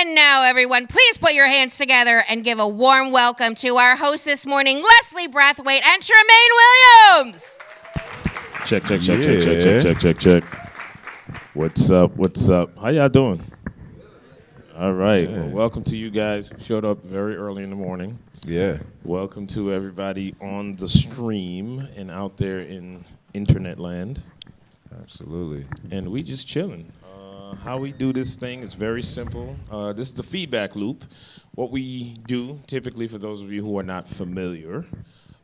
And now, everyone, please put your hands together and give a warm welcome to our hosts this morning, Leslie Brathwaite and Tremaine Williams. Check. What's up? How y'all doing? All right. Well, welcome to you guys who showed up very early in the morning. Yeah. Welcome to everybody on the stream and out there in internet land. Absolutely. And we just chilling. How we do this thing is very simple. This is the feedback loop. What we do, typically for those of you who are not familiar,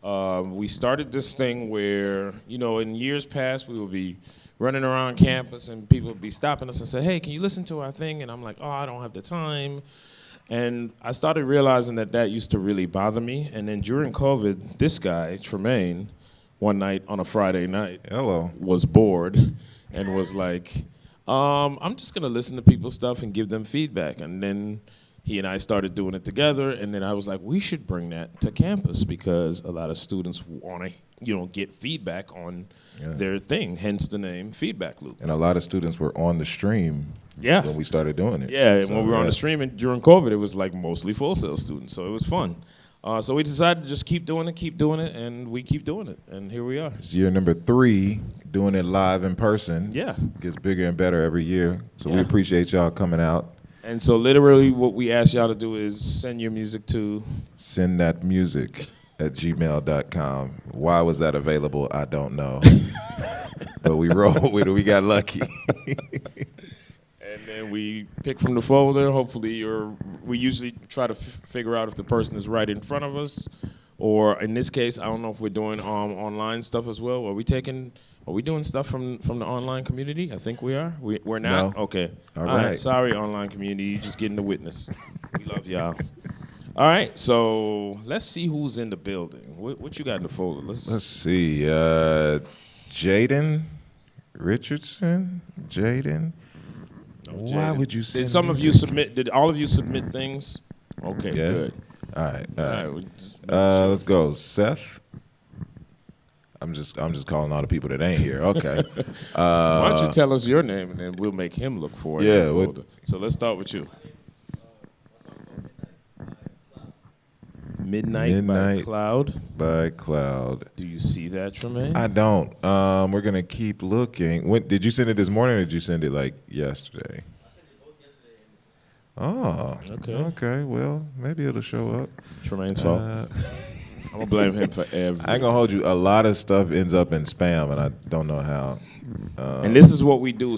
we started this thing where, in years past, we would be running around campus and people would be stopping us and say, hey, can you listen to our thing? And I'm like, oh, I don't have the time. And I started realizing that used to really bother me. And then during COVID, this guy, Tremaine, one night on a Friday night, was bored and was like, I'm just going to listen to people's stuff and give them feedback. And then he and I started doing it together. And then I was like, we should bring that to campus because a lot of students want to, get feedback on their thing, hence the name Feedback Loop. And a lot of students were on the stream when we started doing it. Yeah, and when we were on the stream and during COVID, it was like mostly Full Sail students. So it was fun. So we decided to just keep doing it, and we keep doing it, and here we are. It's year number 3, doing it live in person. Yeah. Gets bigger and better every year, so we appreciate y'all coming out. And so literally what we ask y'all to do is send your music to... Send that music at gmail.com. Why was that available? I don't know. But we rolled with it. We got lucky. And then we pick from the folder. Hopefully, we usually try to figure out if the person is right in front of us, or in this case, I don't know if we're doing online stuff as well. Are we doing stuff from the online community? I think we are. We're not. No. Okay. All right. Sorry, online community. You're just getting the witness. We love y'all. All right. So let's see who's in the building. What you got in the folder? Let's see. Jaden Richardson. Jaden. Why would you send Did all of you submit things? Okay, good. All right. Let's go. Seth. I'm just calling all the people that ain't here. Okay. Why don't you tell us your name and then we'll make him look for it. Yeah. So let's start with you. Midnight by Cloud. By Cloud. Do you see that, Tremaine? I don't. We're gonna keep looking. Did you send it this morning, or did you send it like yesterday? Oh. Okay. Well, maybe it'll show up. Tremaine's fault. I'm gonna blame him for everything. I ain't gonna hold you. A lot of stuff ends up in spam, and I don't know how. And this is what we do.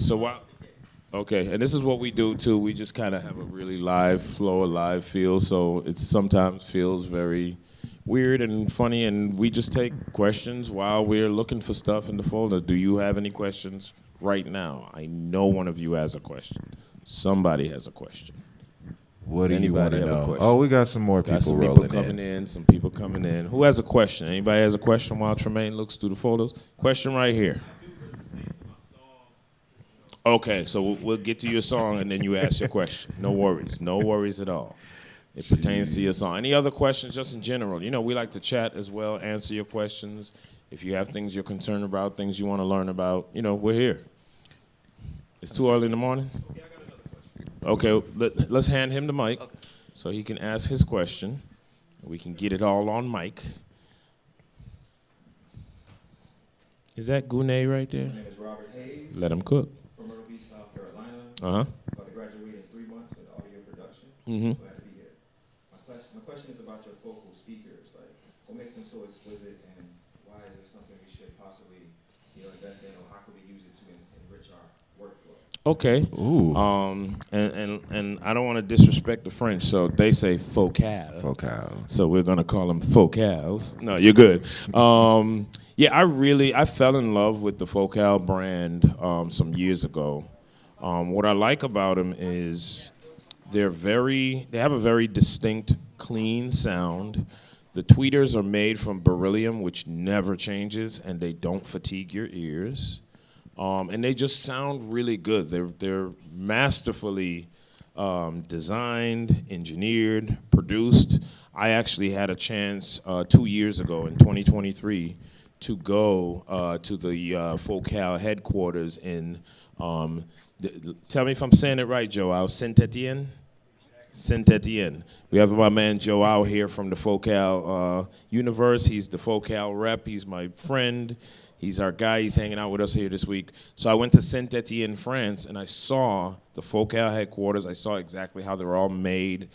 And this is what we do too. We just kind of have a really live flow, a live feel. So it sometimes feels very weird and funny, and we just take questions while we're looking for stuff in the folder. Do you have any questions right now? I know one of you has a question. Somebody has a question. What do you want to know? Oh, we got some more people rolling in. Some people coming in. Who has a question? Anybody has a question while Tremaine looks through the folders? Question right here. Okay, so we'll get to your song and then you ask your question. No worries at all. It pertains to your song. Any other questions just in general? We like to chat as well, answer your questions. If you have things you're concerned about, things you want to learn about, we're here. It's too early in the morning? Yeah, I got another question. Okay, let's hand him the mic so he can ask his question. We can get it all on mic. Is that Gune right there? My name is Robert Hayes. Let him cook. From Myrtle Beach, South Carolina. Uh-huh. About to graduate in 3 months with audio production. Mm-hmm. Glad to be here. My question is about your vocal speakers. Like, what makes them so exquisite, and why is this something we should possibly, invest in, or how can we use it to enrich our workflow? Okay. Ooh. And I don't want to disrespect the French, so they say focal. So we're gonna call them focals. No, you're good. I fell in love with the Focal brand some years ago. What I like about them is they have a very distinct, clean sound. The tweeters are made from beryllium, which never changes, and they don't fatigue your ears. And they just sound really good. They're masterfully designed, engineered, produced. I actually had a chance 2 years ago in 2023 to go to the Focal headquarters in, tell me if I'm saying it right, Joe, Saint-Étienne? Saint Etienne. We have my man Joe out here from the Focal universe. He's the Focal rep. He's my friend. He's our guy. He's hanging out with us here this week. So I went to Saint Etienne, France, and I saw the Focal headquarters. I saw exactly how they were all made.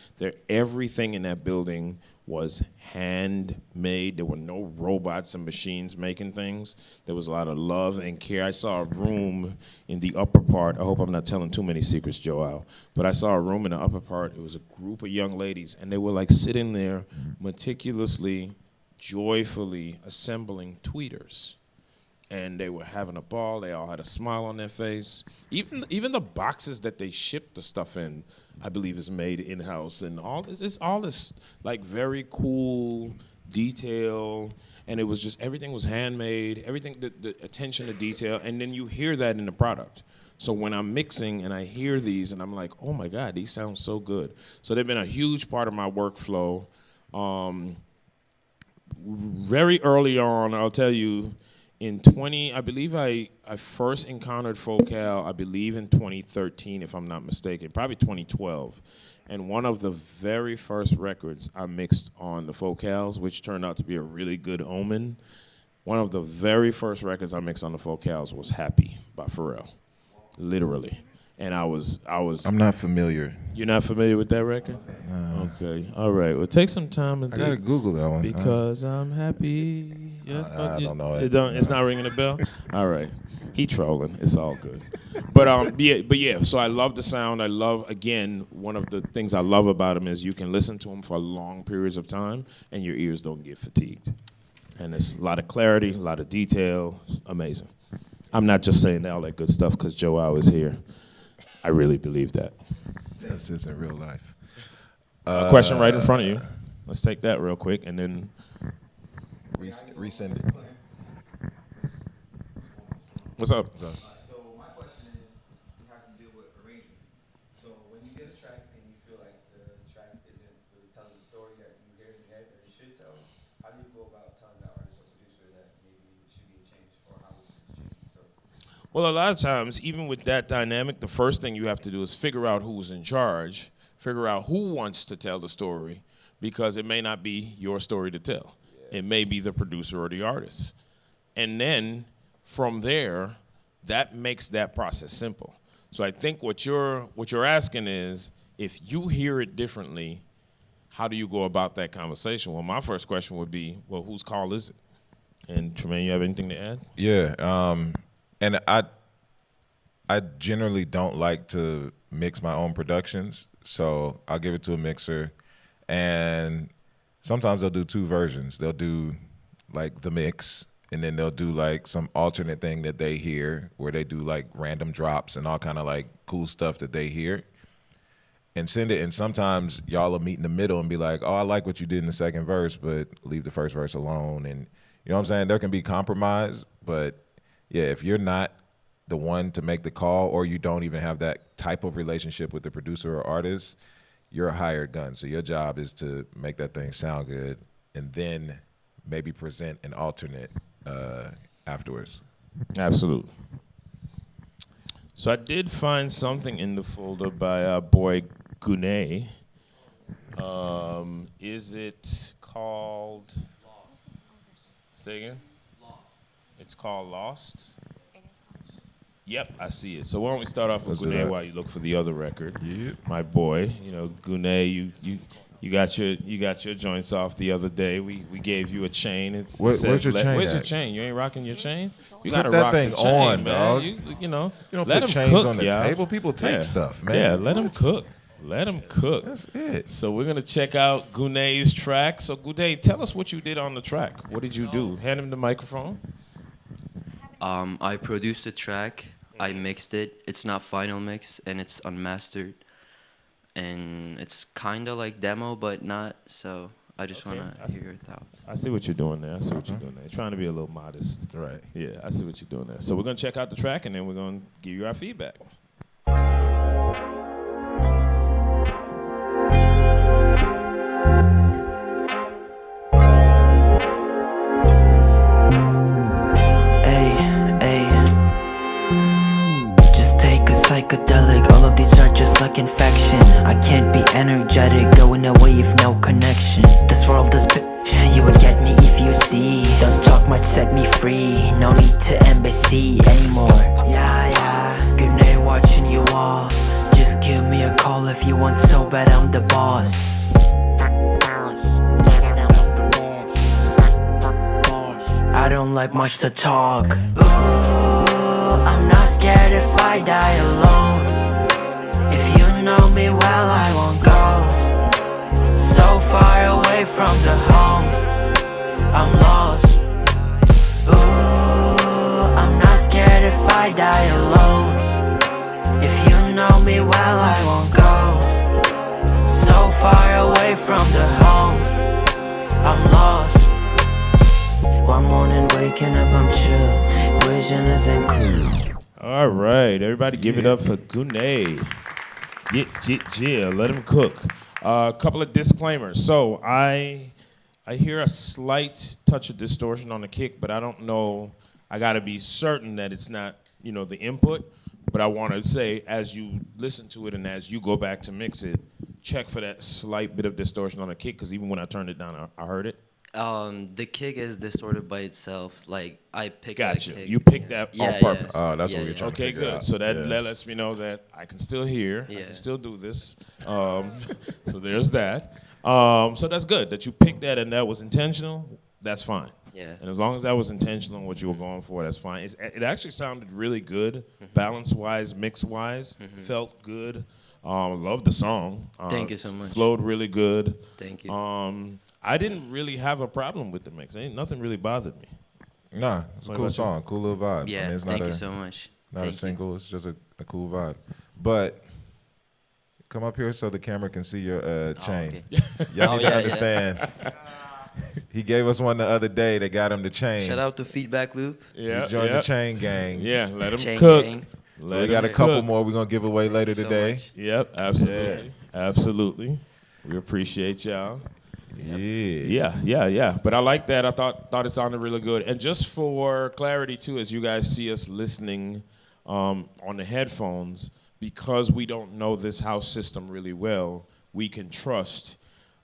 Everything in that building was handmade. There were no robots and machines making things. There was a lot of love and care. I saw a room in the upper part. I hope I'm not telling too many secrets, Joel. But I saw a room in the upper part. It was a group of young ladies, and they were like sitting there meticulously, joyfully assembling tweeters. And they were having a ball. They all had a smile on their face. Even the boxes that they ship the stuff in, I believe, is made in-house. And all this like very cool detail. And it was just, everything was handmade. Everything, the attention to detail. And then you hear that in the product. So when I'm mixing and I hear these and I'm like, oh my God, these sound so good. So they've been a huge part of my workflow. Very early on, I'll tell you, I believe I first encountered Focal, I believe in 2013, if I'm not mistaken, probably 2012. And one of the very first records I mixed on the Focals, which turned out to be a really good omen, one of the very first records I mixed on the Focals was Happy by Pharrell, literally. And I'm not familiar. You're not familiar with that record? No. Okay. All right. Well, take some time and I gotta Google that one. Because I'm happy. Yeah, I don't know it. It's not ringing a bell? All right. He trolling. It's all good. But yeah. So I love the sound. Again, one of the things I love about him is you can listen to him for long periods of time and your ears don't get fatigued. And there's a lot of clarity, a lot of detail. It's amazing. I'm not just saying all that good stuff because Joe is here. I really believe that. This isn't real life. A question right in front of you. Let's take that real quick and then resend it. What's up? So my question is, you have to deal with arrangement. So when you get a track and you feel like the track isn't really telling the story that you hear in your head that it should tell, how do you go about telling the artist or producer that maybe it should be a change or how it should change? So. Well, a lot of times, even with that dynamic, the first thing you have to do is figure out who's in charge, figure out who wants to tell the story, because it may not be your story to tell. Yeah. It may be the producer or the artist. And then from there, that makes that process simple. So I think what you're asking is, if you hear it differently, how do you go about that conversation? Well, my first question would be, well, whose call is it? And Tremaine, you have anything to add? Yeah. And I generally don't like to mix my own productions, so I'll give it to a mixer. And sometimes they'll do two versions. They'll do like the mix, and then they'll do like some alternate thing that they hear, where they do like random drops and all kind of like cool stuff that they hear, and send it. And sometimes y'all will meet in the middle and be like, oh, I like what you did in the second verse, but leave the first verse alone. And you know what I'm saying? There can be compromise, but yeah, if you're not the one to make the call, or you don't even have that type of relationship with the producer or artist, you're a hired gun. So your job is to make that thing sound good and then maybe present an alternate afterwards. Absolutely. So I did find something in the folder by our boy Gune. Is it called? Say again? It's called Lost. Yep, I see it. So why don't we start off with Gune while you look for the other record? Yep. My boy, Gune, you got your joints off the other day. We gave you a chain. Where's your chain? Where's your at? chain? You ain't rocking your chain? You Put gotta that rock thing the chain, on, man. dog. You know, You don't let put them chains cook, on the y'all. table. People take stuff, man. Yeah, let them cook. Let them cook. That's it. So we're gonna check out Gune's track. So Gune, tell us what you did on the track. What did you do? Hand him the microphone. I produced the track. I mixed it. It's not final mix, and it's unmastered. And it's kind of like demo, but not. So I just want to hear your thoughts. I see what you're doing there. You're trying to be a little modest. Right. Yeah, I see what you're doing there. So we're going to check out the track, and then we're going to give you our feedback. Psychedelic, all of these are just like infection. I can't be Energetic, going away if no connection. This world is bitch, you would get me if you see. Don't talk much, set me free. No need to embassy anymore. Yeah, good night watching you all. Just give me a call if you want so bad, I'm the boss. I don't like much to talk. Ooh, I'm not scared if I die alone. If you know me well, I won't go so far away from the home. I'm lost. Ooh, I'm not scared if I die alone. If you know me well, I won't go so far away from the home. I'm lost. One morning waking up, I'm chill. Vision isn't clear. All right, everybody give it up for Gune. Yeah, let him cook. A couple of disclaimers. So I hear a slight touch of distortion on the kick, but I don't know. I got to be certain that it's not, the input. But I want to say, as you listen to it and as you go back to mix it, check for that slight bit of distortion on the kick, because even when I turned it down, I heard it. The kick is distorted by itself. Like I picked that Gotcha. kick. You picked that on purpose. Oh, that's what we're trying to Okay, figure good. out. So that lets me know that I can still hear. I can still do this. So there's that. So that's good that you picked that and that was intentional. That's fine. Yeah. And as long as that was intentional and what you were going for, that's fine. It actually sounded really good, balance-wise, mix-wise. Felt good. Loved the song. Thank you so much. Flowed really good. Thank you. I didn't really have a problem with the mix. Nothing really bothered me. Nah, it's a cool song, cool little vibe. Yeah, I mean, it's thank not you so much. Not Thank a single, it's just a cool vibe. But come up here so the camera can see your chain. Okay. Y'all need to understand. He gave us one the other day that got him the chain. Shout out to Feedback Loop. Yeah, He joined the chain gang. Yeah, let him Chain cook. gang. So we got a couple more we're going to give away later Thank you so today. much. Yep, absolutely. Absolutely. We appreciate y'all. Yeah. But I like that. I thought it sounded really good. And just for clarity, too, as you guys see us listening on the headphones, because we don't know this house system really well, we can trust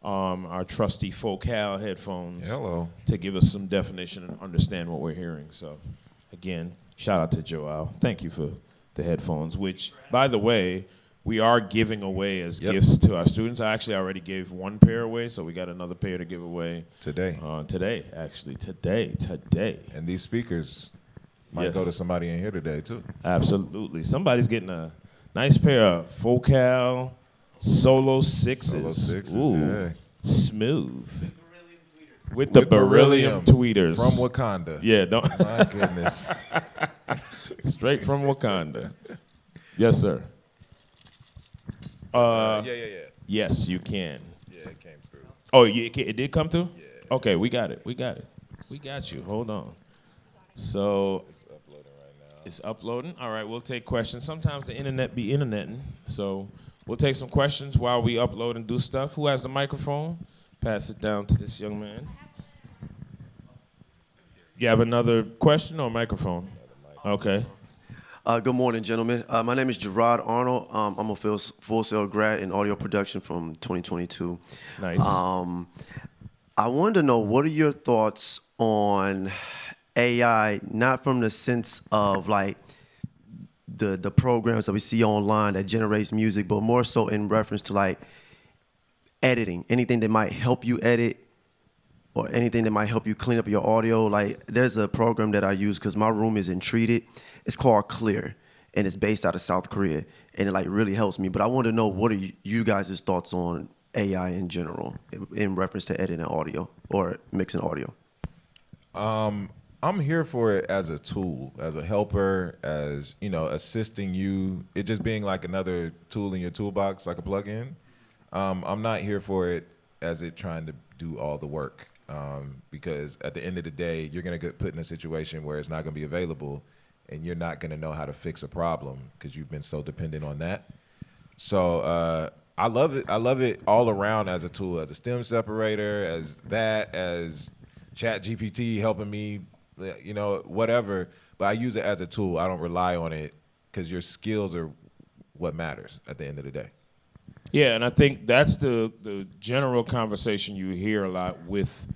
our trusty Focal headphones to give us some definition and understand what we're hearing. So, again, shout out to Joel. Thank you for the headphones, which, by the way, we are giving away as gifts to our students. I actually already gave one pair away, so we got another pair to give away. Today. Today. And these speakers might go to somebody in here today, too. Absolutely. Somebody's getting a nice pair of Focal Solo 6s. Ooh, smooth. With the beryllium tweeters. From Wakanda. Yeah, don't. My goodness. Straight from Wakanda. Yes, sir. Yes, you can. Yeah, it came through. Oh, it did come through? Yeah. Okay, we got it. We got you. Hold on. So It's uploading right now. it's uploading. All right, we'll take questions. Sometimes the internet be interneting. So we'll take some questions while we upload and do stuff. Who has the microphone? Pass it down to this young man. You have another question or microphone? Okay. Good morning, gentlemen. My name is Gerard Arnold. I'm a Full Sail grad in audio production from 2022. Nice. I wanted to know, what are your thoughts on AI, not from the sense of like the programs that we see online that generates music, but more so in reference to like editing, anything that might help you edit or anything that might help you clean up your audio. Like, there's a program that I use because my room isn't treated. It's called Clear, and it's based out of South Korea, and it like really helps me. But I want to know, what are you guys' thoughts on AI in general in reference to editing audio or mixing audio? I'm here for it as a tool, as a helper, as, assisting you. It just being like another tool in your toolbox, like a plug-in. I'm not here for it as it trying to do all the work, because at the end of the day, you're going to get put in a situation where it's not going to be available, and you're not going to know how to fix a problem because you've been so dependent on that. So I love it. I love it all around as a tool, as a stem separator, as Chat GPT helping me, whatever. But I use it as a tool. I don't rely on it because your skills are what matters at the end of the day. Yeah, and I think that's the general conversation you hear a lot with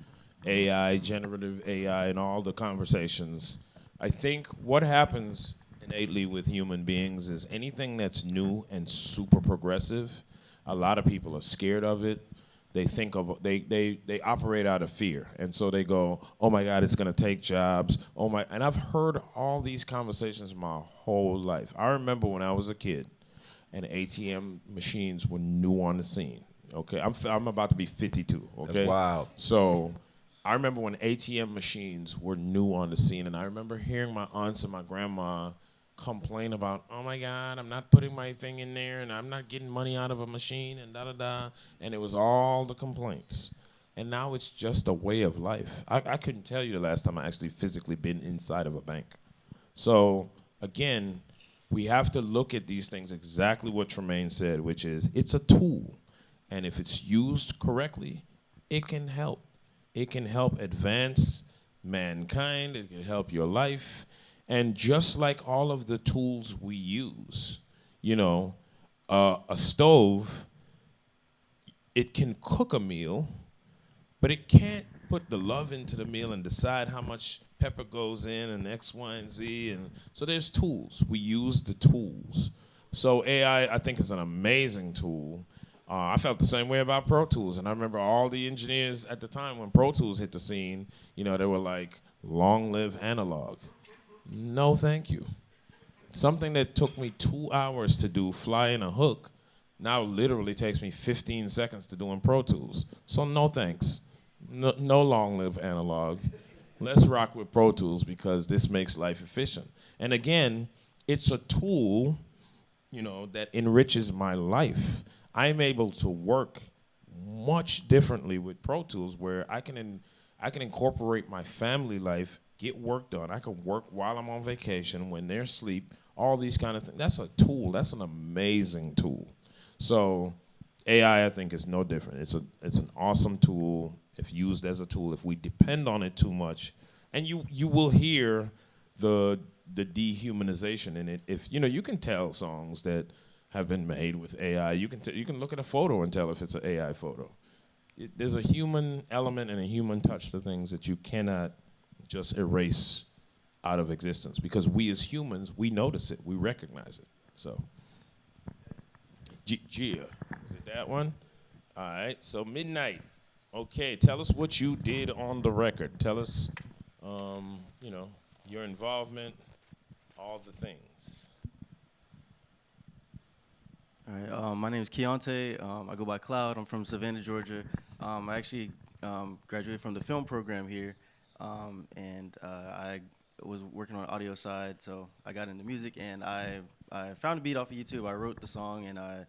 AI, generative AI, and all the conversations. I think what happens innately with human beings is anything that's new and super progressive, a lot of people are scared of it. They think of they operate out of fear, and so they go, "Oh my God, it's gonna take jobs." Oh my, and I've heard all these conversations my whole life. I remember when I was a kid, and ATM machines were new on the scene. Okay, I'm about to be 52. Okay, That's wild. So I remember when ATM machines were new on the scene, and I remember hearing my aunts and my grandma complain about, "Oh my God, I'm not putting my thing in there, and I'm not getting money out of a machine, and da da da," and it was all the complaints. And now it's just a way of life. I couldn't tell you the last time I actually physically been inside of a bank. So again, we have to look at these things exactly what Tremaine said, which is it's a tool, and if it's used correctly, it can help. It can help advance mankind. It can help your life. And just like all of the tools we use, you know, a stove, it can cook a meal, but it can't put the love into the meal and decide how much pepper goes in and X, Y, and Z. And so there's tools. We use the tools. So AI, I think, is an amazing tool. I felt the same way about Pro Tools. And I remember all the engineers at the time when Pro Tools hit the scene, you know, they were like, long live analog. No, thank you. Something that took me 2 hours to do, fly in a hook, now literally takes me 15 seconds to do in Pro Tools. So no thanks. No long live analog. Let's rock with Pro Tools because this makes life efficient. And again, it's a tool, you know, that enriches my life. I'm able to work much differently with Pro Tools where I can incorporate my family life, get work done. I can work while I'm on vacation, when they're asleep, all these kind of things. That's a tool. That's an amazing tool. So AI, I think, is no different. It's an awesome tool if used as a tool. If we depend on it too much, and you will hear the dehumanization in it. If you know, you can tell songs that have been made with AI. You can look at a photo and tell if it's an AI photo. There's a human element and a human touch to things that you cannot just erase out of existence, because we as humans, we notice it, we recognize it. So, Gia, is it that one? All right, so Midnight. Okay, tell us what you did on the record. Tell us, you know, your involvement, all the things. All right, my name is Keontae. I go by Cloud. I'm from Savannah, Georgia. I actually graduated from the film program here, and I was working on the audio side, so I got into music, and I found a beat off of YouTube. I wrote the song, and I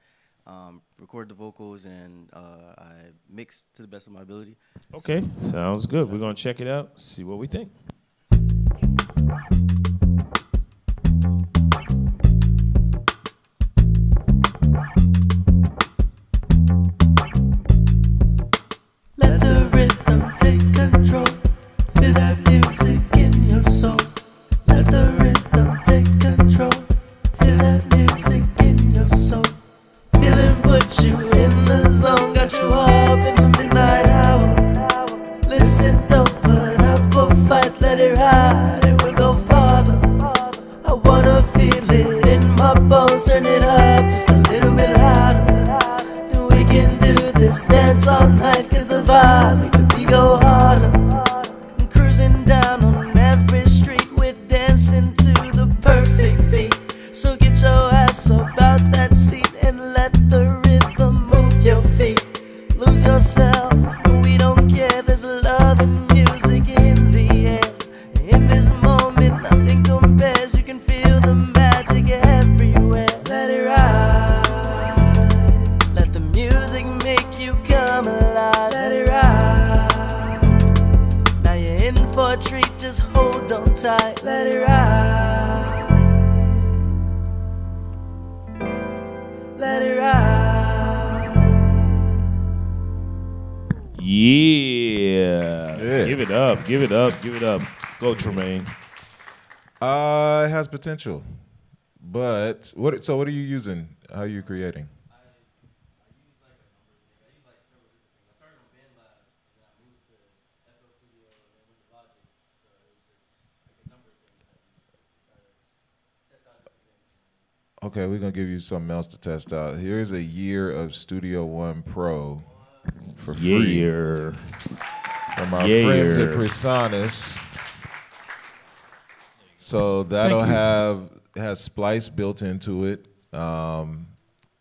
recorded the vocals, and I mixed to the best of my ability. Okay, sounds good. We're going to check it out, see what we think. Let the rhythm take control. Feel that music in your soul. Let the rhythm take control. Feel that music in your soul. Feel it put you in the zone. Got you up in the midnight hour. Listen, don't put up a fight. Let it ride, it will go farther. I wanna feel it in my bones. Turn it up just a little bit louder. And we can do this dance all night, 'cause the vibe make the beat go harder. Cruising down on every street, we're dancing to the perfect beat. So get your ass up out that seat and let the rhythm move your feet. Lose yourself, we don't care. There's love and music in the air. In this moment, nothing compares. You can feel the magic everywhere. Let it ride. Let the music make you come alive. Let it ride. Now you're in for a treat, just hold on tight. Let it ride. Let it ride. Yeah. Give it up, give it up, give it up. Go, Tremaine. It has potential, but what are you using? How are you creating? I Okay, we're gonna give you something else to test out. Here's a year of Studio One Pro for free from our friends at Presonus. So that'll has Splice built into it, and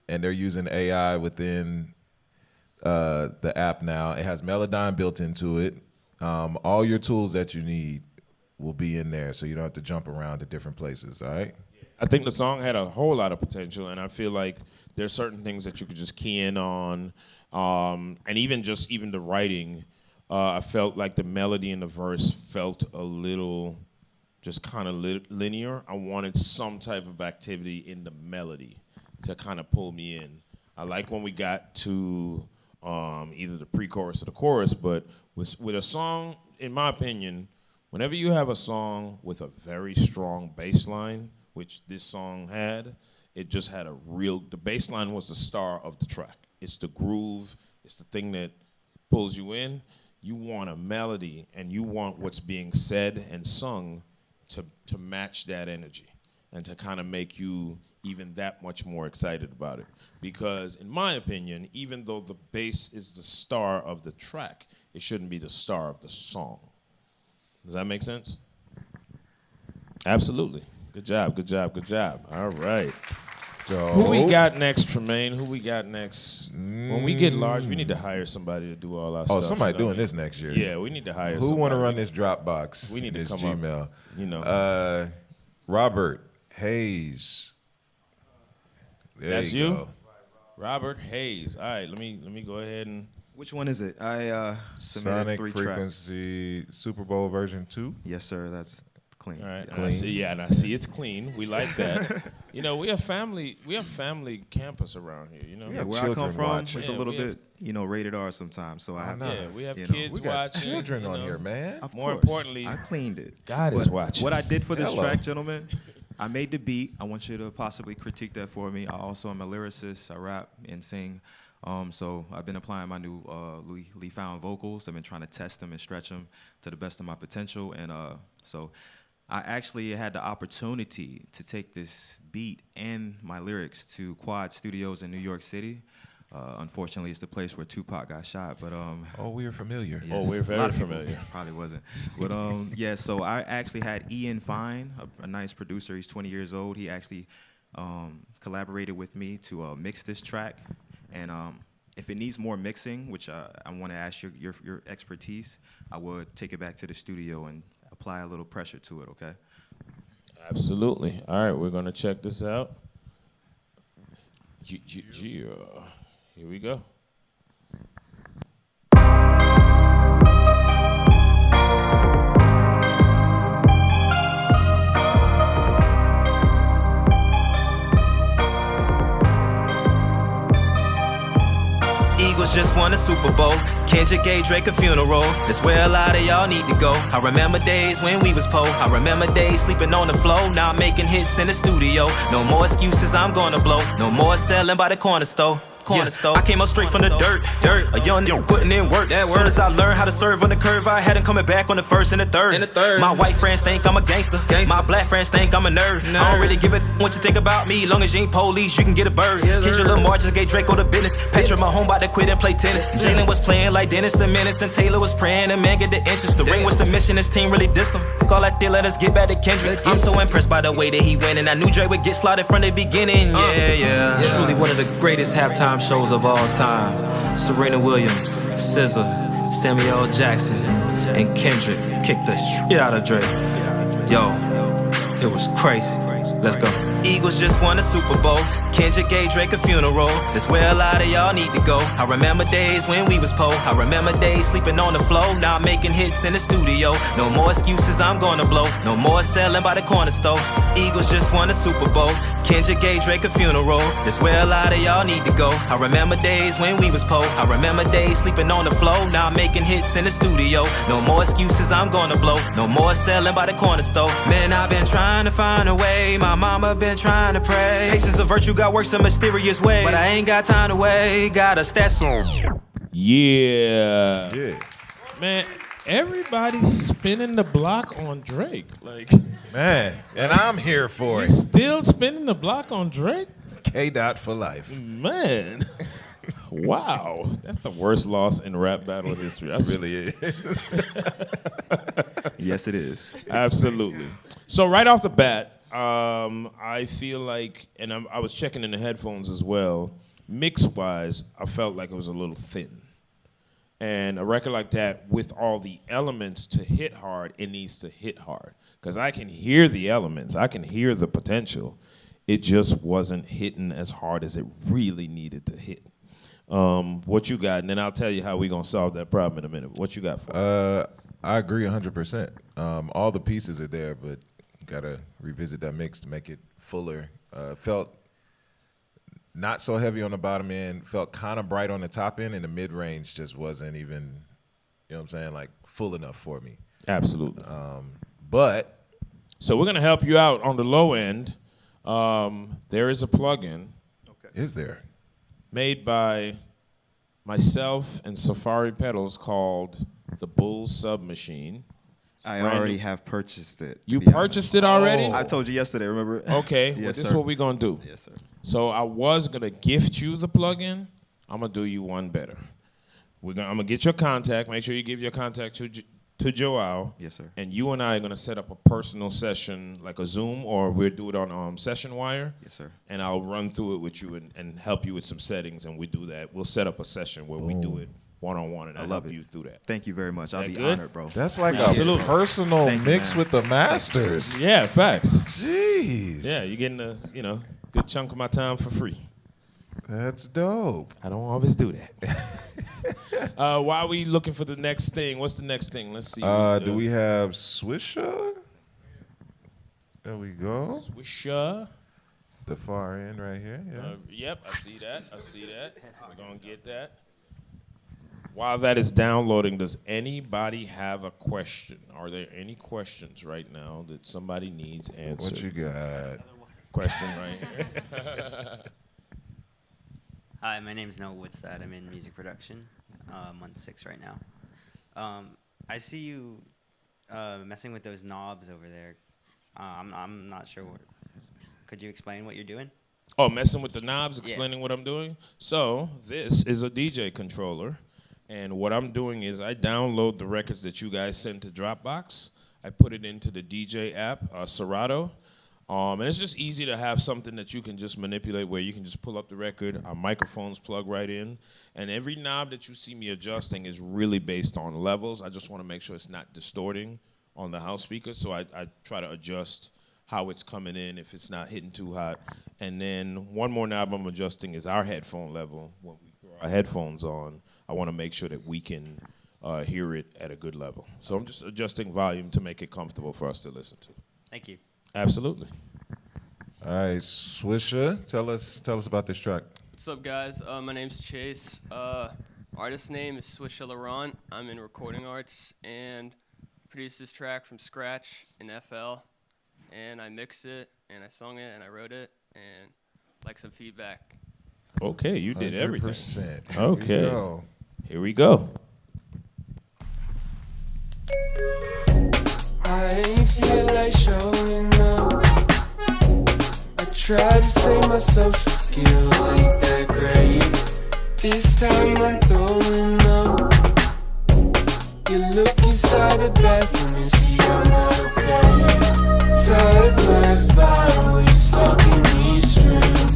they're using AI within the app now. It has Melodyne built into it. All your tools that you need will be in there, so you don't have to jump around to different places. All right. I think the song had a whole lot of potential, and I feel like there's certain things that you could just key in on, and even the writing. I felt like the melody in the verse felt a little just kind of linear. I wanted some type of activity in the melody to kind of pull me in. I like when we got to either the pre-chorus or the chorus, but with a song, in my opinion, whenever you have a song with a very strong bass line, which this song had, it just had the bass line was the star of the track. It's the groove, it's the thing that pulls you in. You want a melody, and you want what's being said and sung to match that energy and to kind of make you even that much more excited about it. Because in my opinion, even though the bass is the star of the track, it shouldn't be the star of the song. Does that make sense? Absolutely. Good job, good job, good job. All right. Who we got next, Tremaine? Who we got next? When we get large, we need to hire somebody to do all our stuff. Oh, somebody doing this next year. Yeah, we need to hire somebody. Who want to run this Dropbox? We need to come Gmail. up. You know. Robert Hayes. That's you? Robert Hayes. All right, let me go ahead and. Which one is it? I submitted Sonic 3 Frequency tracks. Super Bowl version 2. Yes, sir. That's clean. All right. Yes. And I see it's clean. We like that. You know, we have family campus around here. You know. Yeah, where I come from, watching. it's a little bit, rated R sometimes. So I have. Yeah, we have you kids We got watching. children you on know. here, man. Of More course. importantly, I cleaned it. God is watching. What I did for this Hello. track, gentlemen, I made the beat. I want you to possibly critique that for me. I also am a lyricist. I rap and sing. So I've been applying my new Lee Found vocals. I've been trying to test them and stretch them to the best of my potential. And so I actually had the opportunity to take this beat and my lyrics to Quad Studios in New York City. Unfortunately, it's the place where Tupac got shot. But we're familiar. yes, Oh, we're a very lot of people familiar. Probably wasn't. But yeah, so I actually had Ian Fine, a nice producer. He's 20 years old. He actually collaborated with me to mix this track. And if it needs more mixing, which I want to ask your expertise, I would take it back to the studio and apply a little pressure to it, okay? Absolutely. All right, we're going to check this out. Here we go. Eagles just won a Super Bowl. Kendrick gave Drake a funeral. That's where a lot of y'all need to go. I remember days when we was poor. I remember days sleeping on the floor. Now I'm making hits in the studio. No more excuses, I'm gonna blow. No more selling by the corner store. I came up straight from the dirt. A young nigga putting in work. Soon as I learned how to serve on the curve, I had him coming back on the first and the third. My white friends think I'm a gangster. My black friends think I'm a nerd. I don't really give a what you think about me. Long as you ain't police, you can get a bird. Kendrick Lamar just gave Draco the business. Patrick Mahomes about to quit and play tennis. Jalen was playing like Dennis the Menace, and Taylor was praying and man get the interest. The ring was the mission, his team really dissed him. Call that deal, let us get back to Kendrick. I'm so impressed by the way that he went, and I knew Dre would get slaughtered from the beginning. Yeah. Truly one of the greatest halftime shows of all time. Serena Williams, SZA, Samuel Jackson, and Kendrick kicked the shit out of Dre. Yo, it was crazy. Let's go. Eagles just won a Super Bowl. Kendrick gave Drake a funeral. That's where a lot of y'all need to go. I remember days when we was poor. I remember days sleeping on the floor. Now I'm making hits in the studio. No more excuses, I'm gonna blow. No more selling by the corner store. Eagles just won a Super Bowl. Kendrick gave Drake a funeral. That's where a lot of y'all need to go. I remember days when we was poor. I remember days sleeping on the floor. Now I'm making hits in the studio. No more excuses, I'm gonna blow. No more selling by the corner store. Man, I've been trying to find a way. My mama been trying to pray. Patience of virtue, God works a mysterious way. But I ain't got time to wait. Got a stat song. Yeah. Yeah. Man, Everybody's spinning the block on Drake. Like, Man, and I'm here for you it. still spinning the block on Drake? K. Dot for life. Man. Wow. That's the worst loss in rap battle history. That's Really is. Yes, it is. Absolutely. So right off the bat, I feel like, and I was checking in the headphones as well, mix-wise, I felt like it was a little thin. And a record like that, with all the elements to hit hard, it needs to hit hard. Because I can hear the elements. I can hear the potential. It just wasn't hitting as hard as it really needed to hit. What you got? And then I'll tell you how we're going to solve that problem in a minute. What you got for I agree 100%. All the pieces are there, but got to revisit that mix to make it fuller. Felt not so heavy on the bottom end, felt kind of bright on the top end, and the mid-range just wasn't even, you know what I'm saying, like full enough for me. Absolutely. But So we're going to help you out on the low end. There is a plugin is there? made by myself and Safari Pedals called the Bull Submachine. I Brand already new. have purchased it. to You be honest. purchased it already? I told you yesterday, remember? Okay, well, Yes, this is sir. what we're going to do. Yes, sir. So I was going to gift you the plugin. I'm going to do you one better. I'm going to get your contact. Make sure you give your contact to Joao. Yes, sir. And you and I are going to set up a personal session, like a Zoom, or we'll do it on Session Wire. Yes, sir. And I'll run through it with you and help you with some settings, and we do that. We'll set up a session where we do it one-on-one, and I'll love help it. you through that. Thank you very much. I'll That be good? honored, bro. That's like Absolutely. a personal Thank you, mix man. with the masters. Yeah, facts. Jeez. Yeah, you're getting a good chunk of my time for free. That's dope. I don't always do that. While we looking for the next thing, what's the next thing? Let's see. Do we have Swisher? There we go. Swisher? The far end right here. Yeah. Yep, I see that. We're going to get that. While that is downloading, does anybody have a question? Are there any questions right now that somebody needs answered? What you got? Question right here. Hi, my name is Noah Woodside. I'm in music production, month 6 right now. I see you messing with those knobs over there. I'm not sure what. Could you explain what you're doing? Oh, messing with the knobs, explaining what I'm doing? So this is a DJ controller. And what I'm doing is I download the records that you guys send to Dropbox. I put it into the DJ app, Serato. And it's just easy to have something that you can just manipulate where you can just pull up the record, our microphones plug right in. And every knob that you see me adjusting is really based on levels. I just want to make sure it's not distorting on the house speaker. So I try to adjust how it's coming in if it's not hitting too hot. And then one more knob I'm adjusting is our headphone level. When we throw our headphones on, I want to make sure that we can hear it at a good level. So I'm just adjusting volume to make it comfortable for us to listen to. Thank you. Absolutely. All right, Swisher, tell us about this track. What's up, guys? My name's Chase. Artist name is Swisher Laurent. I'm in recording arts and produced this track from scratch in FL. And I mixed it, and I sung it, and I wrote it, and like some feedback. Okay, you did everything. 100%. Okay. Here we go. I ain't feel like showing up. I try to say my social skills ain't that great. This time I'm throwing up. You look inside the bathroom and see I'm not okay. Time flies by when you're stuck in these streets.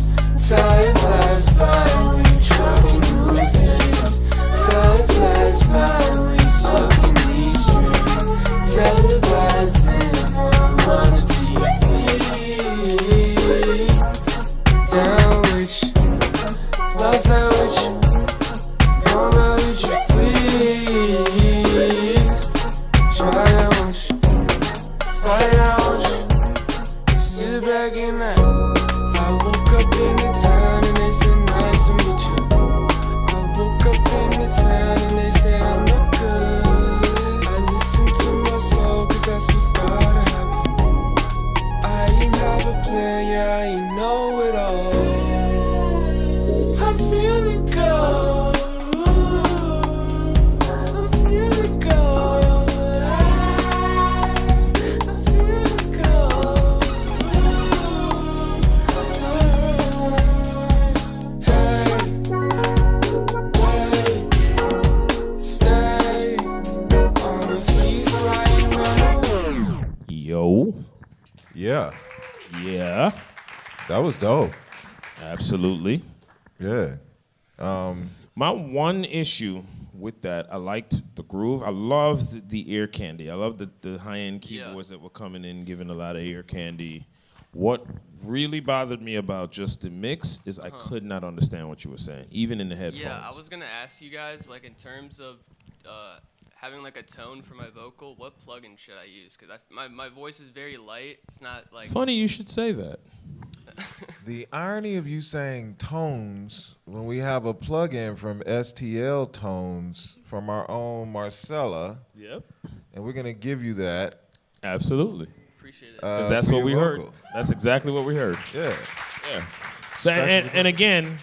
Time flies by when you're trying new things. Time flies by when you're stuck in these streets. Televising on the TV. Down with you, lost down with you. Yeah. Yeah. That was dope. Absolutely. Yeah. My one issue with that, I liked the groove. I loved the ear candy. I loved the high-end keyboards that were coming in, giving a lot of ear candy. What really bothered me about just the mix is I could not understand what you were saying, even in the headphones. Yeah, I was gonna ask you guys, like, in terms of having like a tone for my vocal, what plugin should I use? Because my voice is very light. It's not like. Funny you should say that. The irony of you saying tones when we have a plugin from STL Tones from our own Marcella. Yep. And we're gonna give you that. Absolutely. Appreciate it. Because that's what we heard. That's exactly what we heard. Yeah. Yeah. So and again,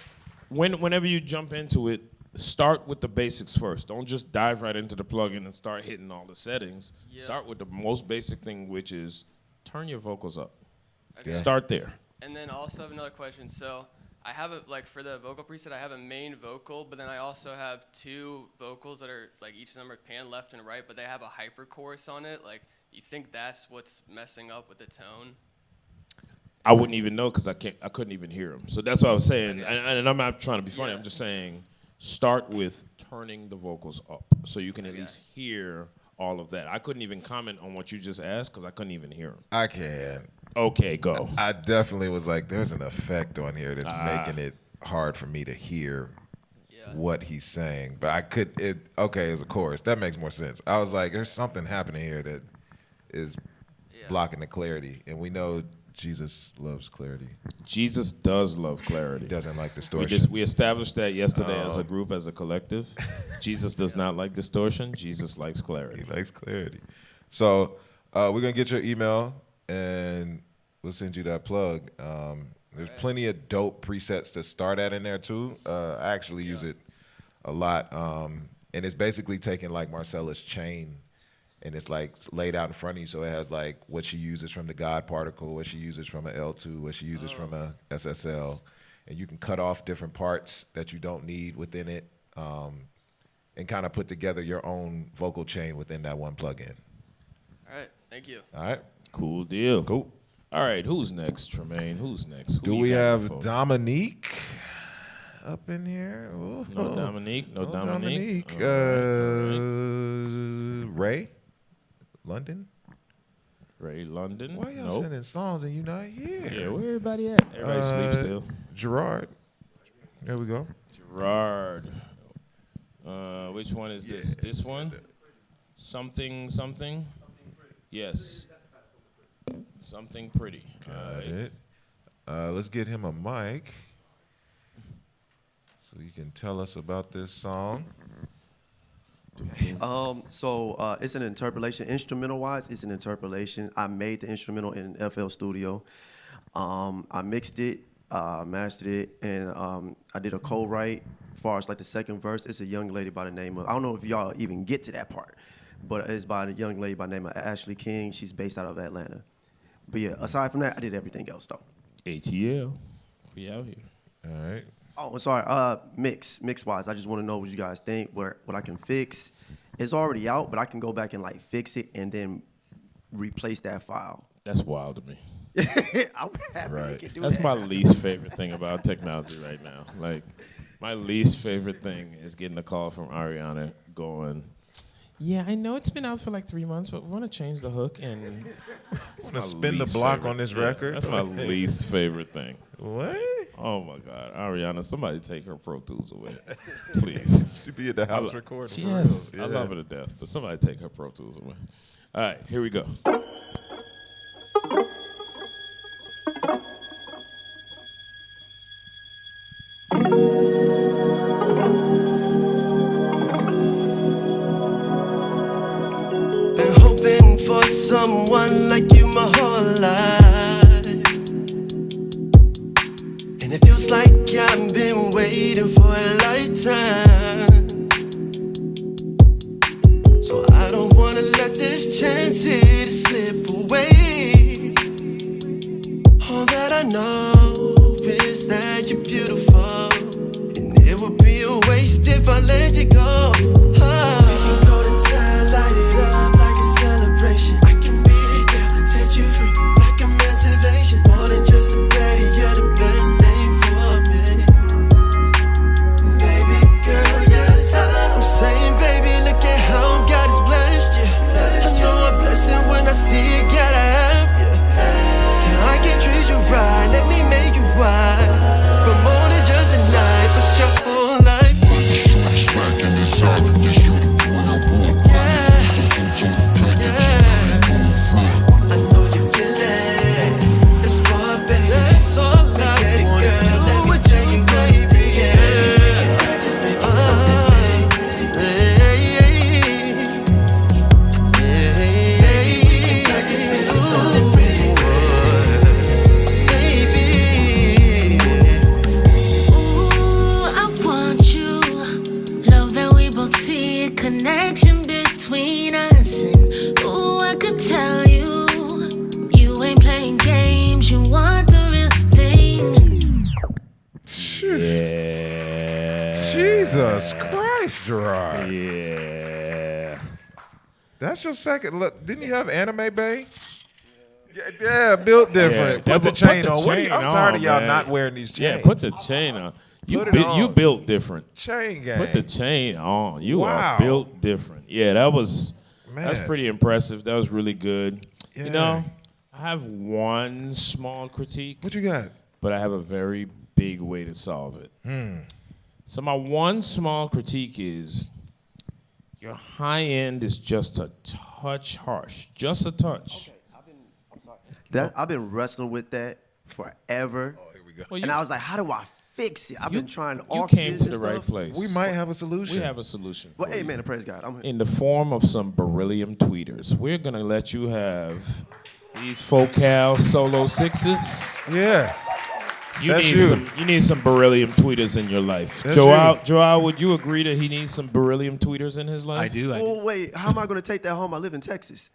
whenever you jump into it, start with the basics first. Don't just dive right into the plugin and start hitting all the settings. Yeah. Start with the most basic thing, which is turn your vocals up. Okay. Start there. And then also have another question. So I have for the vocal preset, I have a main vocal, but then I also have two vocals that are like each number pan left and right, but they have a hyper chorus on it. Like, you think that's what's messing up with the tone? I wouldn't even know because I couldn't even hear them. So that's what I was saying. And I'm not trying to be funny. I'm just saying start with turning the vocals up so you can at least hear all of that. I couldn't even comment on what you just asked because I couldn't even hear them. I can. Okay, go. I definitely was like, there's an effect on here that's making it hard for me to hear what he's saying. But I could, as a chorus. That makes more sense. I was like, there's something happening here that is blocking the clarity. And we know Jesus loves clarity. Jesus does love clarity. He doesn't like distortion. We established that yesterday as a group, as a collective. Jesus does not like distortion. Jesus likes clarity. He likes clarity. So we're going to get your email, and we'll send you that plug. There's plenty of dope presets to start at in there, too. I actually use it a lot. And it's basically taking, like, Marcella's chain, and it's like laid out in front of you, so it has like what she uses from the God particle, what she uses from an L2, what she uses from a SSL, and you can cut off different parts that you don't need within it, and kind of put together your own vocal chain within that one plugin. All right, thank you. All right, cool deal. Cool. All right, who's next, Tremaine? Who's next? Who Do you we got have for? Dominique up in here? No Dominique. No Dominique. Dominique. Ray. London? Ray London. Why y'all sending songs and you not here? Yeah, where everybody at? Everybody sleeps still. Gerard. There we go. Gerard. Which one is this? This one? Something. Yes. Something pretty. Got it. Let's get him a mic so he can tell us about this song. So it's an interpolation. Instrumental-wise, it's an interpolation. I made the instrumental in FL Studio. I mixed it, mastered it, and I did a co-write. As far as like the second verse, it's a young lady by the name of, I don't know if y'all even get to that part, but it's by a young lady by the name of Ashley King. She's based out of Atlanta. But yeah, aside from that, I did everything else though. ATL, we out here. All right. Oh, sorry. Mix-wise, I just want to know what you guys think, what I can fix. It's already out, but I can go back and like fix it and then replace that file. That's wild to me. I'm happy we can do That's that. my least favorite thing about technology right now. Like, my least favorite thing is getting a call from Ariana going, yeah, I know it's been out for like 3 months, but we want to change the hook and want to spin the block on this record. That's my least favorite thing. What? Oh my God, Ariana! Somebody take her Pro Tools away, please. She be at the house recording. Yes, Yeah. I love her to death, but somebody take her Pro Tools away. All right, here we go. Been hoping for someone like you my whole life, and it feels like I've been waiting for a lifetime. So I don't wanna let this chance slip away. All that I know is that you're beautiful, and it would be a waste if I let you go. We can go to town, light it up like a celebration. I can beat it down, set you free like a both see a connection between us. And ooh, I could tell you, you ain't playing games, you want the real thing. Yeah. Jesus Christ, Gerard. Yeah. That's your second. Look, didn't you have Anime Bay? Yeah, built different. Yeah, put the chain on. I'm tired of y'all man. not wearing these chains. Yeah, put the chain on. You you built different. Chain gang. Put the chain on. You Wow. are built different. Yeah, that's Man. pretty impressive. That was really good. Yeah. You know, I have one small critique. What you got? But I have a very big way to solve it. So my one small critique is your high end is just a touch harsh. Just a touch. I've been wrestling with that forever. Oh, here we go. Well, And I was like, how do I fix it? I've been trying to You aux came to and the right stuff. place. We might have a solution. We have a solution. Well, for you. amen, praise God. In the form of some beryllium tweeters. We're going to let you have these Focal Solo 6s. Yeah. You That's need you. you need some beryllium tweeters in your life. That's Joel, would you agree that he needs some beryllium tweeters in his life? I do. Well, wait, how am I going to take that home? I live in Texas.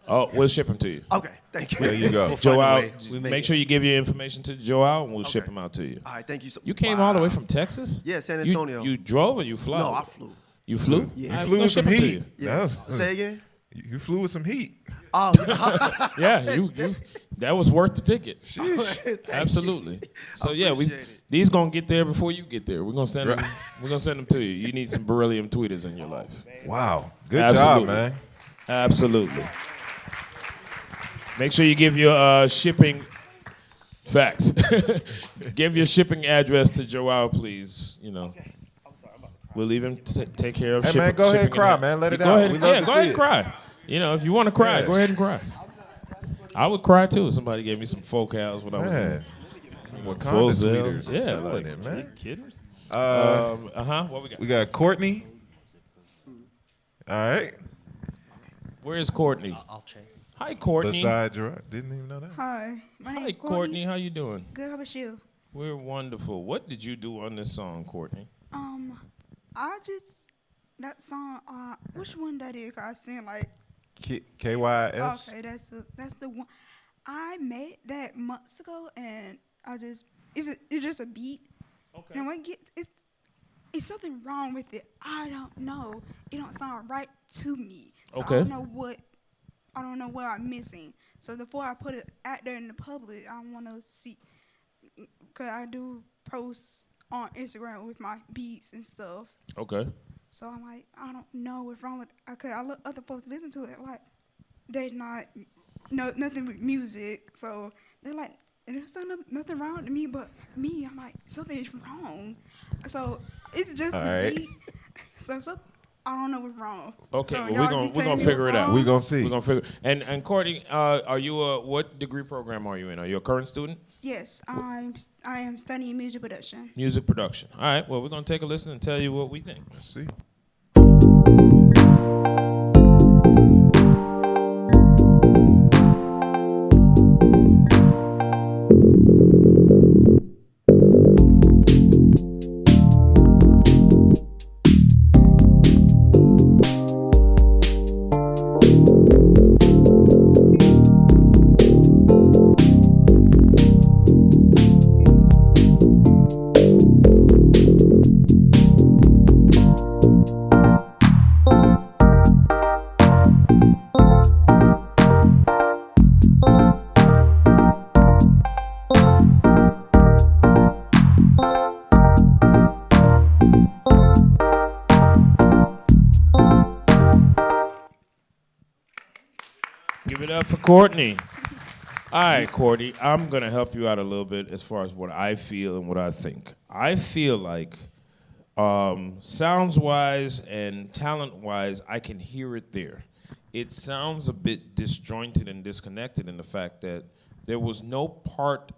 Oh, we'll ship them to you. Okay, thank you. There you go. We'll find a Joel, way. We make sure you give your information to Joel, and we'll ship them out to you. All right, thank you so much. You came all the way from Texas? Yeah, San You- Antonio. You drove or you flew? No, I flew. You flew? Yeah. All You right, flew we're gonna with ship some 'em to heat. you. Yeah. That Say again? You flew with some heat. Oh, Yeah, you that was worth the ticket. Thank Absolutely. So I yeah, appreciate it. these gonna get there before you get there. We're gonna send them. We're gonna send them to you. You need some beryllium tweeters in your life. Wow. Good Absolutely. job, man. Absolutely. Make sure you give your shipping facts. Give your shipping address to Joel, please. You know. We'll leave him take care of Hey, shipping. man, go ahead and shipping cry, and- man. Let it go out. Ahead, We love yeah, to go see ahead and it. cry. You know, if you want to cry, Yes. go ahead and cry. I would cry too. Somebody gave me some focals when I was in Man. Wakanda full Zell. tweeters. Yeah, Feeling like, it, man. you kidding? What we got? We got Courtney. All right. Where's Courtney? I'll check. Hi, Courtney. Beside Gerard. Didn't even know that. Hi, my name Hi, is Courtney. How you doing? Good, how about you? We're wonderful. What did you do on this song, Courtney? I just that song. Which one that is? 'Cause I sing like. KYS. Okay, that's the one. I made that months ago, and I just it's just a beat. Okay. And when it gets it's something wrong with it. I don't know. It don't sound right to me. So Okay. I don't know what I'm missing. So before I put it out there in the public, I want to see, cause I do posts on Instagram with my beats and stuff. Okay. So I'm like, I don't know what's wrong with. Okay, I look other folks listen to it like they're not nothing with music. So they're like, and there's nothing wrong with me, but me, I'm like something is wrong. So it's just All the right. beat. So I don't know what's wrong. Okay, So well, y'all we're just gonna tell me figure what's it out. wrong? We gonna see. We're gonna figure. And Courtney, are you what degree program are you in? Are you a current student? Yes, I am studying music production. Music production. All right. Well, we're gonna take a listen and tell you what we think. Let's see. Give it up for Courtney. All right, Courtney, I'm going to help you out a little bit as far as what I feel and what I think. I feel like sounds-wise and talent-wise, I can hear it there. It sounds a bit disjointed and disconnected in the fact that there was no part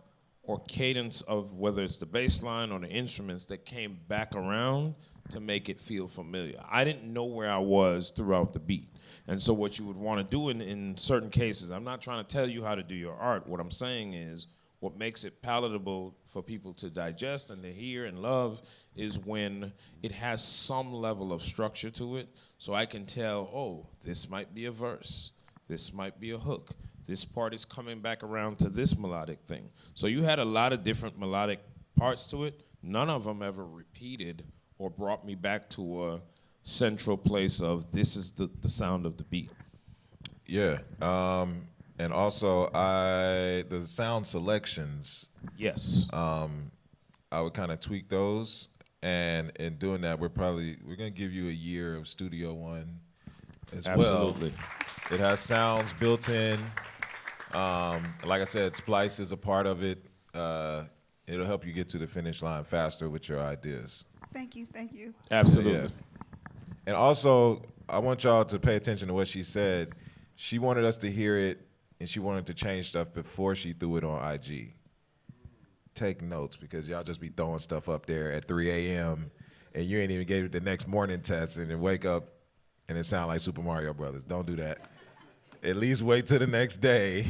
or cadence of whether it's the bass line or the instruments that came back around to make it feel familiar. I didn't know where I was throughout the beat. And so what you would want to do in certain cases, I'm not trying to tell you how to do your art. What I'm saying is what makes it palatable for people to digest and to hear and love is when it has some level of structure to it, so I can tell, oh, this might be a verse, this might be a hook, this part is coming back around to this melodic thing. So you had a lot of different melodic parts to it. None of them ever repeated or brought me back to a central place of this is the sound of the beat. Yeah. And also, the sound selections. Yes. I would kind of tweak those, and in doing that, we're gonna give you a year of Studio One as Absolutely. well. It has sounds built in. Like I said, Splice is a part of it. It'll help you get to the finish line faster with your ideas. Thank you. Absolutely. Yeah. And also, I want y'all to pay attention to what she said. She wanted us to hear it, and she wanted to change stuff before she threw it on IG. Take notes, because y'all just be throwing stuff up there at 3 a.m. and you ain't even gave it the next morning test, and then wake up and it sound like Super Mario Brothers. Don't do that. At least wait till the next day.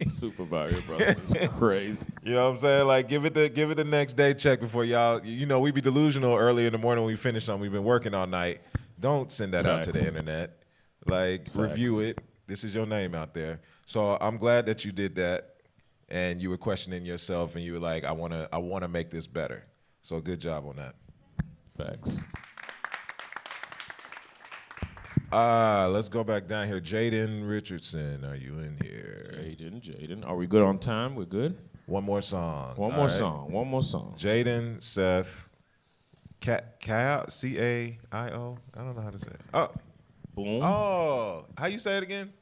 Super Mario Brothers is crazy. You know what I'm saying? Like, give it the next day check before y'all. You know, we be delusional early in the morning when we finish something. We've been working all night. Don't send that out to the internet. Like, review it. This is your name out there. So I'm glad that you did that, and you were questioning yourself, and you were like, I wanna make this better. So good job on that. Facts. Let's go back down here. Jaden Richardson, are you in here? Jaden. Are we good on time? We're good? One more song. One more song. Jaden, Seth, C-A-I-O. I don't know how to say it. Oh. Boom. Oh, how you say it again?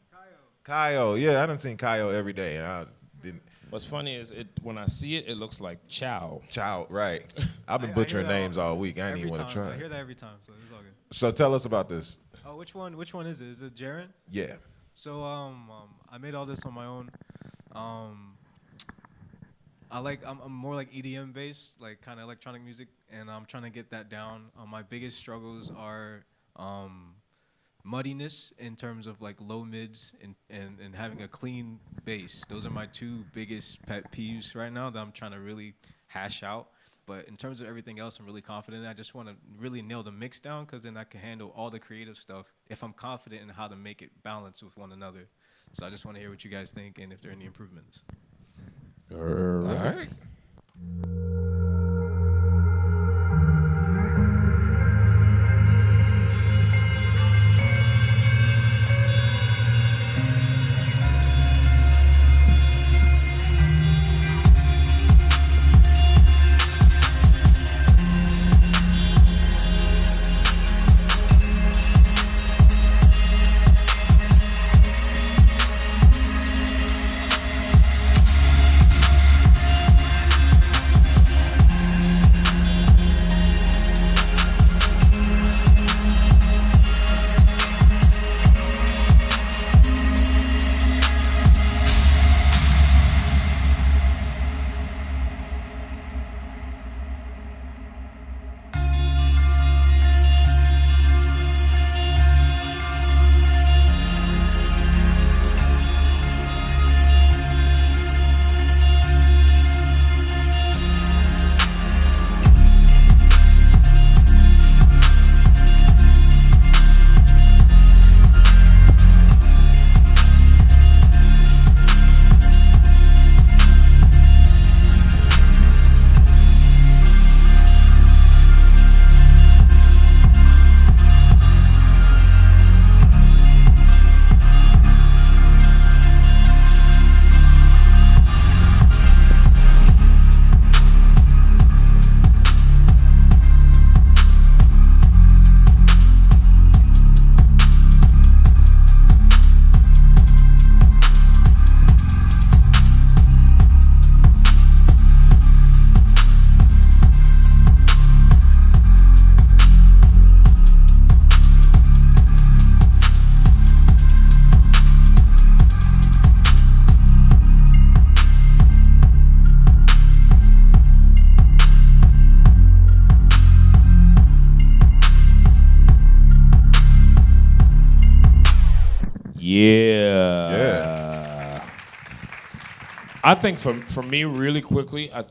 Kyo. Yeah, I done seen Kyo every day, and I didn't. What's funny is when I see it, it looks like Chow. Chow, right. I've been butchering names all week. I didn't even want to try. I hear that every time, so it's all good. So tell us about this. Oh, which one is it? Is it Jaren? Yeah. So I made all this on my own. I'm more like EDM based, like kind of electronic music, and I'm trying to get that down. My biggest struggles are muddiness in terms of like low mids and having a clean bass. Those are my two biggest pet peeves right now that I'm trying to really hash out. But in terms of everything else, I'm really confident. I just want to really nail the mix down, because then I can handle all the creative stuff if I'm confident in how to make it balance with one another. So I just want to hear what you guys think and if there are any improvements. All right. Yeah. I think for me, really quickly, I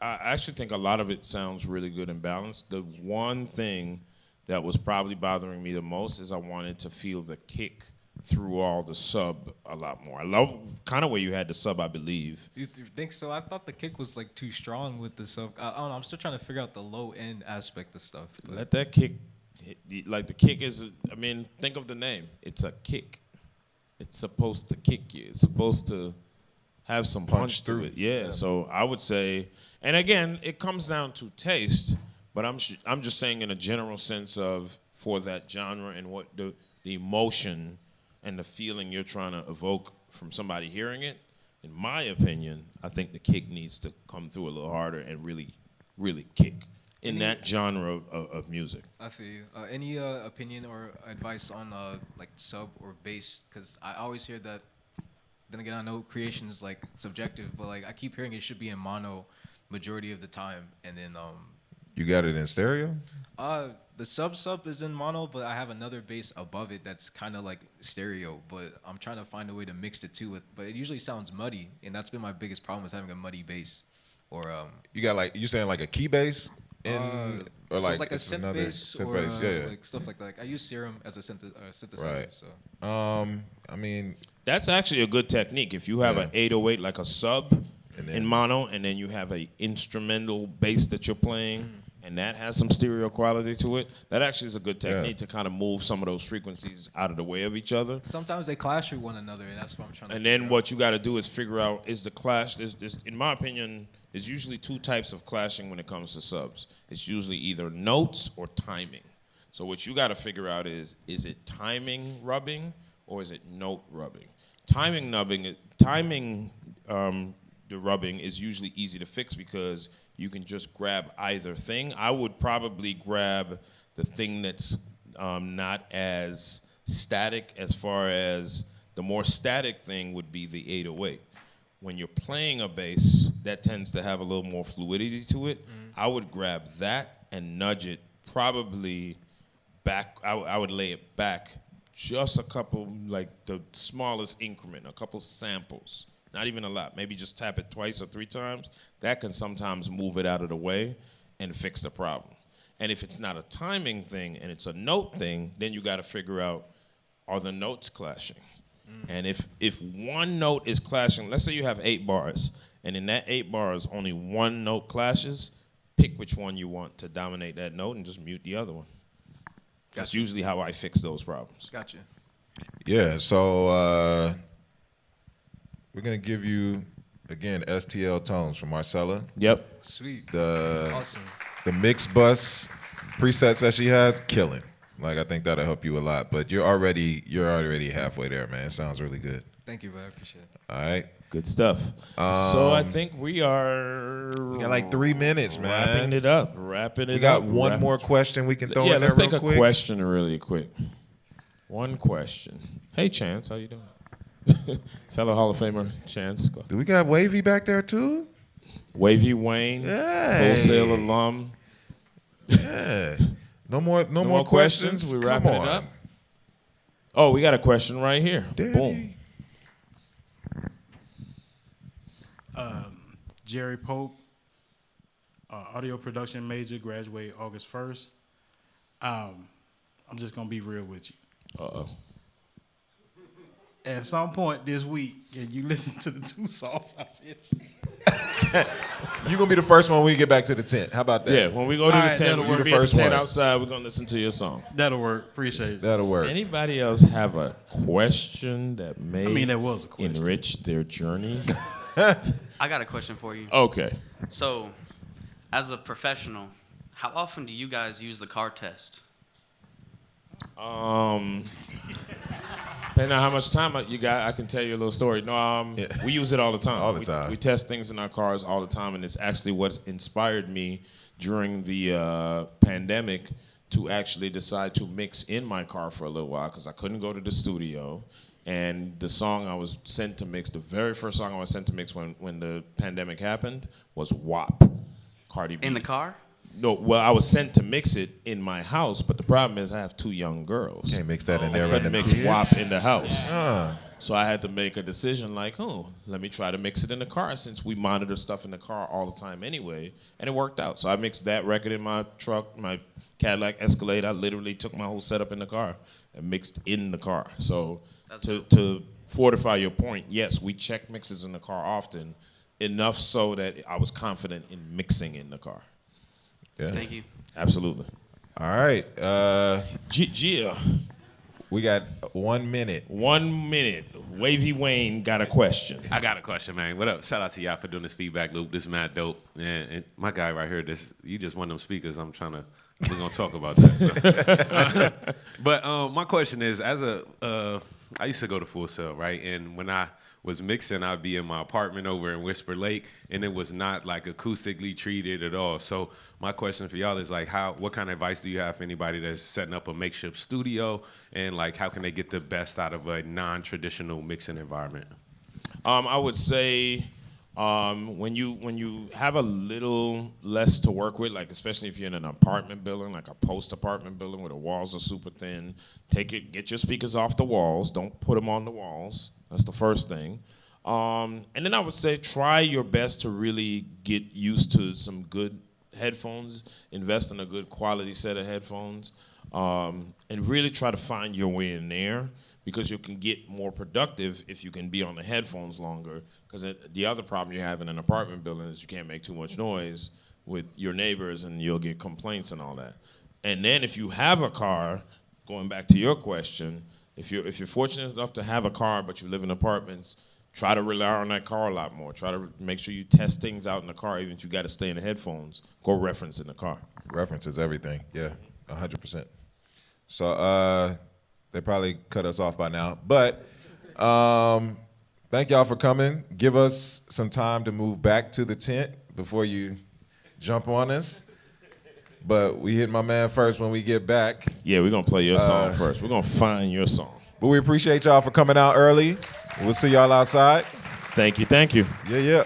actually think a lot of it sounds really good and balanced. The one thing that was probably bothering me the most is I wanted to feel the kick through all the sub a lot more. I love kind of where you had the sub, I believe. You think so? I thought the kick was like too strong with the sub. I don't know. I'm still trying to figure out the low end aspect of stuff. Let that kick, like the kick is, I mean, think of the name. It's a kick. It's supposed to kick you. It's supposed to have some punch through it. Yeah, so I would say, and again, it comes down to taste, but I'm just saying in a general sense of for that genre and what the emotion and the feeling you're trying to evoke from somebody hearing it, in my opinion, I think the kick needs to come through a little harder and really, really kick in that genre of music. I feel you. Any opinion or advice on like sub or bass? Because I always hear that. Then again, I know creation is like subjective, but like I keep hearing it should be in mono majority of the time, and then You got it in stereo? The sub is in mono, but I have another bass above it that's kind of like stereo. But I'm trying to find a way to mix it too. But it usually sounds muddy, and that's been my biggest problem is having a muddy bass. Or you got like you saying like a key bass in or so like a synth bass or bass, yeah. like stuff like that. Like I use Serum as a synthesizer. Right. So I mean, that's actually a good technique. If you have an 808 like a sub in mono, and then you have a instrumental bass that you're playing, and that has some stereo quality to it, that actually is a good technique to kind of move some of those frequencies out of the way of each other. sometimes they clash with one another, and that's what I'm trying to. And then what you got to do is figure out is the clash. There's, in my opinion, there's usually two types of clashing when it comes to subs. It's usually either notes or timing. So what you got to figure out is it timing rubbing or is it note rubbing? The rubbing is usually easy to fix because you can just grab either thing. I would probably grab the thing that's not as static, as far as the more static thing would be the 808. When you're playing a bass, that tends to have a little more fluidity to it. I would grab that and nudge it probably back. I would lay it back just a couple, like the smallest increment, a couple samples. Not even a lot. Maybe just tap it twice or three times. That can sometimes move it out of the way and fix the problem. And if it's not a timing thing and it's a note thing, then you got to figure out, are the notes clashing? And if one note is clashing, let's say you have 8 bars, and in that 8 bars only one note clashes, pick which one you want to dominate that note and just mute the other one. That's usually how I fix those problems. Gotcha. yeah. So we're gonna give you again STL tones from Marcella. Yep. Sweet. Awesome. The mix bus presets that she has, killing. Like I think that'll help you a lot. But you're already halfway there, man. It sounds really good. Thank you, bro. I appreciate it. All right. Good stuff. So I think we got like 3 minutes, man. Wrapping it up. We got one more question we can throw in there let's take real a quick. question really quick. One question. Hey, Chance, how you doing? Fellow Hall of Famer, Chance. Go. Do we got Wavy back there too? Wavy Wayne, Hey. Full Sail alum. Yeah. No more questions. We're Come wrapping on. it up. Oh, we got a question right here. Daddy. Boom. Jerry Pope, audio production major, graduate August 1st. I'm just going to be real with you. Uh-oh. At some point this week, and you listen to the 2 songs I said. You're going to be the first one when we get back to the tent. How about that? Yeah, when we go to the tent, we'll be at the tent one. outside. We're going to listen to your song. That'll work. Appreciate it. That'll work. Anybody else have a question that may that was a question. enrich their journey? I got a question for you. Okay. So, as a professional, how often do you guys use the car test? Depending on how much time you got, I can tell you a little story. No, we use it all the time. All the time. We test things in our cars all the time, and it's actually what inspired me during the pandemic to actually decide to mix in my car for a little while because I couldn't go to the studio. And the song I was sent to mix, the very first song I was sent to mix when the pandemic happened was WAP, Cardi B. In the car? No, well, I was sent to mix it in my house, but the problem is I have 2 young girls. Can't mix that in there I right couldn't now. mix WAP in the house. So I had to make a decision like, oh, let me try to mix it in the car since we monitor stuff in the car all the time anyway. And it worked out. So I mixed that record in my truck, my Cadillac Escalade. I literally took my whole setup in the car and mixed in the car. So to fortify your point, yes, we check mixes in the car often, enough so that I was confident in mixing in the car. Yeah. Thank you. Absolutely. All right. Gia. We got 1 minute. 1 minute. Wavy Wayne got a question. I got a question, man. What up? Shout out to y'all for doing this feedback loop. This is mad dope. And my guy right here, you just one of them speakers. We're gonna talk about that. But my question is, I used to go to Full Sail, right? And when I was mixing, I'd be in my apartment over in Whisper Lake, and it was not like acoustically treated at all. So my question for y'all is like, what kind of advice do you have for anybody that's setting up a makeshift studio, and like how can they get the best out of a non-traditional mixing environment? I would say when you have a little less to work with, like especially if you're in an apartment building, like a post-apartment building where the walls are super thin, get your speakers off the walls. Don't put them on the walls. That's the first thing. And then I would say try your best to really get used to some good headphones, invest in a good quality set of headphones, and really try to find your way in there, because you can get more productive if you can be on the headphones longer. Because the other problem you have in an apartment building is you can't make too much noise with your neighbors and you'll get complaints and all that. And then if you have a car, going back to your question, if you're fortunate enough to have a car but you live in apartments, try to rely on that car a lot more. Try to make sure you test things out in the car, even if you got to stay in the headphones. Go reference in the car. Reference is everything. Yeah, 100%. So they probably cut us off by now, but thank y'all for coming. Give us some time to move back to the tent before you jump on us. But we hit my man first when we get back. Yeah, we're going to play your song first. We're going to find your song. But we appreciate y'all for coming out early. We'll see y'all outside. Thank you. Yeah.